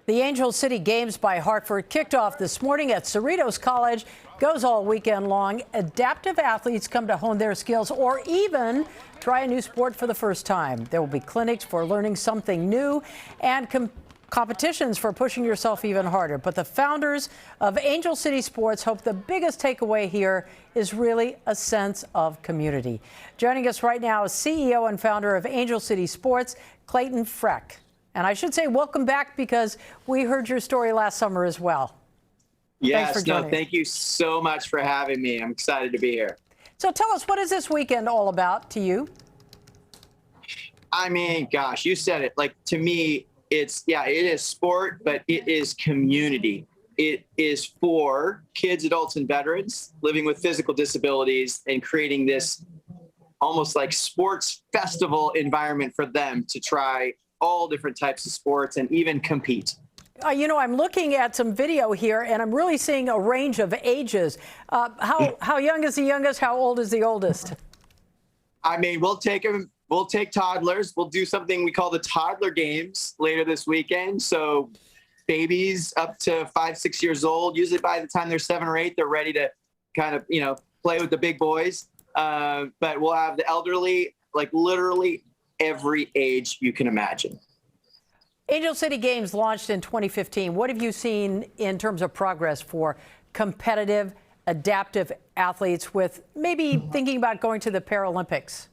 The Angel City Games by Hartford kicked off this morning at Cerritos College. Goes all weekend long. Adaptive athletes come to hone their skills or even try a new sport for the first time. There will be clinics for learning something new and competitions for pushing yourself even harder. But the founders of Angel City Sports hope the biggest takeaway here is really a sense of community. Joining us right now is CEO and founder of Angel City Sports, Clayton Frech. And I should say welcome back because we heard your story last summer as well. Yes, no, thank you so much for having me. I'm excited to be here. So tell us, what is this weekend all about to you? I mean, gosh, you said it. Like, to me, it is sport, but it is community. It is for kids, adults, and veterans living with physical disabilities and creating this almost like sports festival environment for them to try all different types of sports and even compete. You know, I'm looking at some video here, and I'm really seeing a range of ages. How young is the youngest? How old is the oldest? I mean, we'll take them. We'll take toddlers. We'll do something we call the toddler games later this weekend. So babies up to 5, 6 years old, usually by the time they're 7 or 8, they're ready to kind of, play with the big boys. But we'll have the elderly, like literally every age you can imagine. Angel City Games launched in 2015. What have you seen in terms of progress for competitive, adaptive athletes with maybe thinking about going to the Paralympics?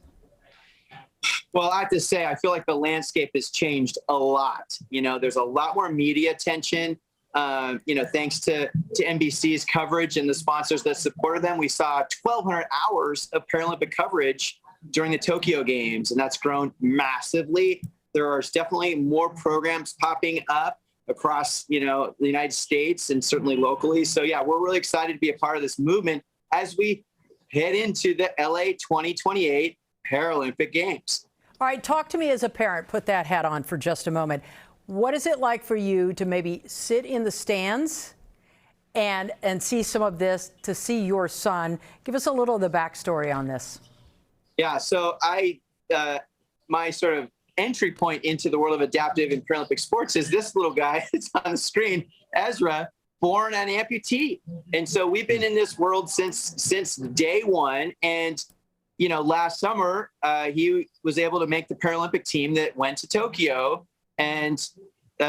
Well, I have to say, I feel like the landscape has changed a lot. There's a lot more media attention. Thanks to NBC's coverage and the sponsors that supported them. We saw 1,200 hours of Paralympic coverage during the Tokyo Games, and that's grown massively. There are definitely more programs popping up across, the United States and certainly locally. So, yeah, we're really excited to be a part of this movement as we head into the LA 2028 Paralympic Games. All right, talk to me as a parent. Put that hat on for just a moment. What is it like for you to maybe sit in the stands and see some of this, to see your son? Give us a little of the backstory on this. Yeah, so my sort of entry point into the world of adaptive and Paralympic sports is this little guy that's on the screen, Ezra, born an amputee. And so we've been in this world since day one. And, last summer, he was able to make the Paralympic team that went to Tokyo. And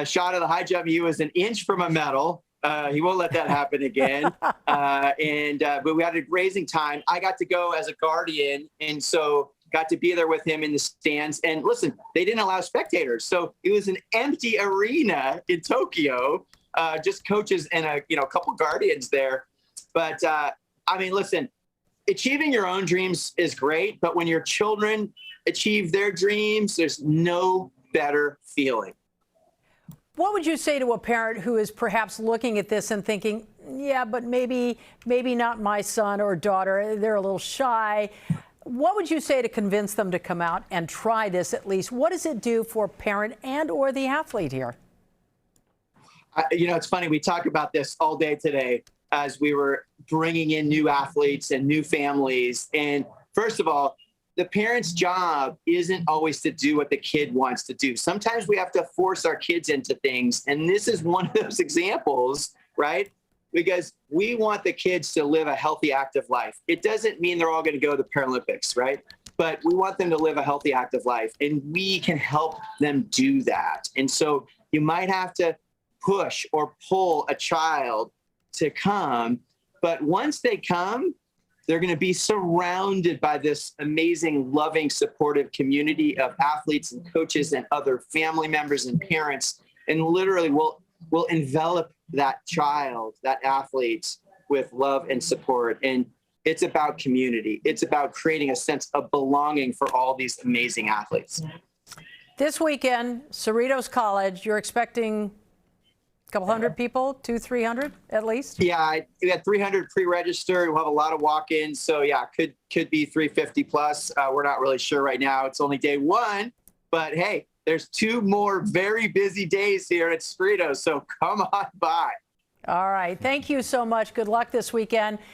shot of the high jump, he was an inch from a medal. He won't let that happen again. But we had a raising time. I got to go as a guardian, and so got to be there with him in the stands. And listen, they didn't allow spectators, so it was an empty arena in Tokyo, just coaches and a couple guardians there. But I mean, listen, achieving your own dreams is great, but when your children achieve their dreams, there's no better feeling. What would you say to a parent who is perhaps looking at this and thinking, yeah, but maybe not my son or daughter, they're a little shy? What would you say to convince them to come out and try this at least? What does it do for parent and or the athlete here? It's funny. We talk about this all day today as we were bringing in new athletes and new families. And first of all, the parent's job isn't always to do what the kid wants to do. Sometimes we have to force our kids into things. And this is one of those examples, right? Because we want the kids to live a healthy, active life. It doesn't mean they're all going to go to the Paralympics, right? But we want them to live a healthy, active life. And we can help them do that. And so you might have to push or pull a child to come. But once they come, they're going to be surrounded by this amazing, loving, supportive community of athletes and coaches and other family members and parents. And literally will envelop that child, that athlete, with love and support. And it's about community. It's about creating a sense of belonging for all these amazing athletes. This weekend, Cerritos College, you're expecting a couple hundred people, 200-300 at least? Yeah, we had 300 pre-registered. We'll have a lot of walk-ins. So yeah, could be 350 plus. We're not really sure right now. It's only day one, but hey, there's 2 more very busy days here at Cerritos. So come on by. All right. Thank you so much. Good luck this weekend.